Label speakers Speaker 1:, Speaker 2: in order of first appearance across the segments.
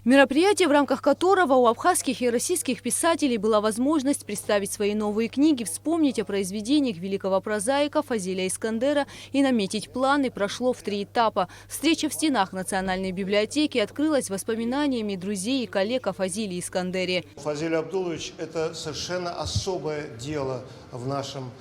Speaker 1: Мероприятие, в рамках которого у абхазских и российских писателей была возможность представить свои новые книги, вспомнить о произведениях великого прозаика Фазиля Искандера и наметить планы, прошло в 3 этапа. Встреча в стенах Национальной библиотеки открылась воспоминаниями друзей и коллег о Фазиле Искандере.
Speaker 2: Фазиль Абдулович – это совершенно особое дело в нашем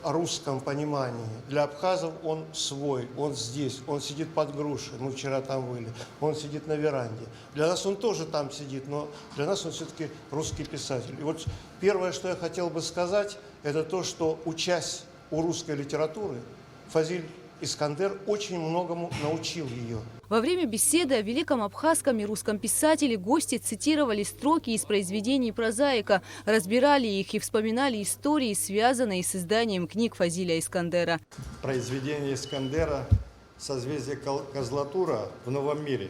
Speaker 2: русском понимании. Для абхазов он свой, он здесь, он сидит под грушей, мы вчера там были, он сидит на веранде. Для нас он тоже там сидит, но для нас он все-таки русский писатель. И вот первое, что я хотел бы сказать, это то, что, учась у русской литературы, Фазиль Искандер очень многому научил ее.
Speaker 1: Во время беседы о великом абхазском и русском писателе гости цитировали строки из произведений прозаика, разбирали их и вспоминали истории, связанные с изданием книг Фазиля Искандера.
Speaker 3: Произведение Искандера «Созвездие Козлатура» в Новом мире.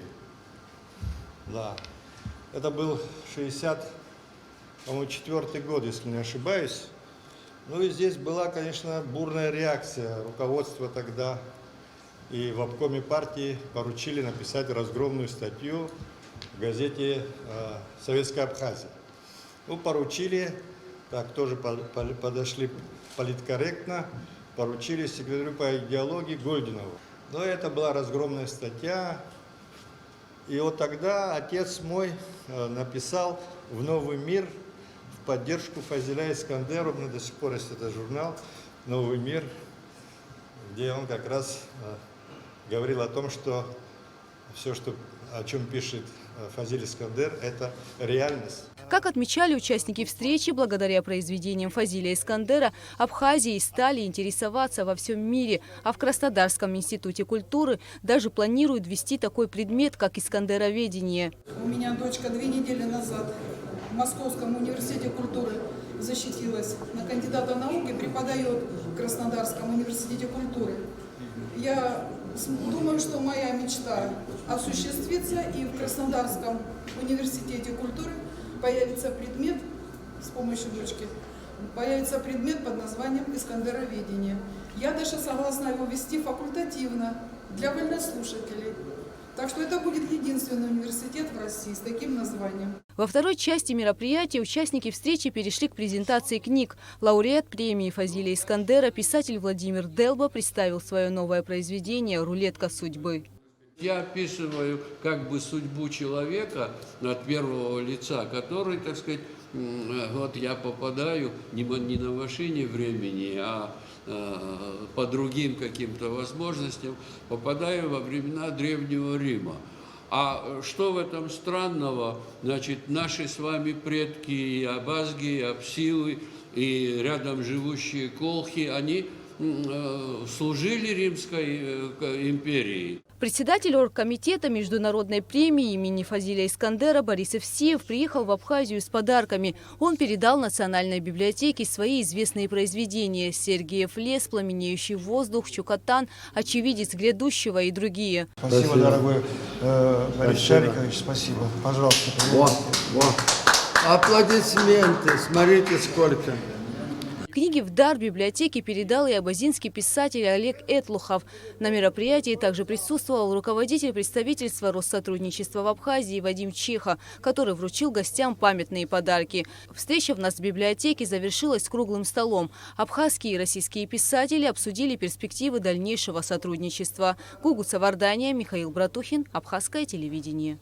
Speaker 3: Да. Это был 64-й год, если не ошибаюсь. Ну и здесь была, конечно, бурная реакция руководства тогда. И в обкоме партии поручили написать разгромную статью в газете «Советская Абхазия». Ну, поручили, так тоже подошли политкорректно, поручили секретарю по идеологии Гольдинову. Но это была разгромная статья. И вот тогда отец мой написал в «Новый мир» в поддержку Фазиля Искандера. У меня до сих пор есть этот журнал «Новый мир», где он как раз говорил о том, что все, о чем пишет Фазиль Искандер, это реальность.
Speaker 1: Как отмечали участники встречи, благодаря произведениям Фазиля Искандера Абхазией стали интересоваться во всем мире, а в Краснодарском институте культуры даже планируют ввести такой предмет, как искандероведение.
Speaker 4: У меня дочка 2 недели назад в Московском университете культуры защитилась на кандидата наук и преподает в Краснодарском университете культуры. Я думаю, что моя мечта осуществится, и в Краснодарском университете культуры появится предмет, с помощью дочки, появится предмет под названием «Искандероведение». Я даже согласна его вести факультативно для вольнослушателей. Так что это будет единственный университет в России с таким названием.
Speaker 1: Во второй части мероприятия участники встречи перешли к презентации книг. Лауреат премии Фазиля Искандера, писатель Владимир Делба, представил свое новое произведение «Рулетка судьбы».
Speaker 5: Я описываю как бы судьбу человека от первого лица, который, так сказать, вот я попадаю не на машине времени, а по другим каким-то возможностям, попадаю во времена Древнего Рима. А что в этом странного? Значит, наши с вами предки, и абазги, и апсилы, и рядом живущие колхи, они служили Римской империи.
Speaker 1: Председатель оргкомитета международной премии имени Фазиля Искандера Борис Евсеев приехал в Абхазию с подарками. Он передал Национальной библиотеке свои известные произведения: «Сергиев лес», «Пламенеющий воздух», «Чукотан», «Очевидец грядущего» и другие.
Speaker 2: Спасибо, дорогой Борис Шарикович, спасибо. Пожалуйста.
Speaker 6: Вот. Аплодисменты, смотрите сколько.
Speaker 1: Книги в дар библиотеке передал и абазинский писатель Олег Этлухов. На мероприятии также присутствовал руководитель представительства Россотрудничества в Абхазии Вадим Чеха, который вручил гостям памятные подарки. Встреча в Нацбиблиотеке завершилась круглым столом. Абхазские и российские писатели обсудили перспективы дальнейшего сотрудничества. Гугуца Вардания, Михаил Братухин, Абхазское телевидение.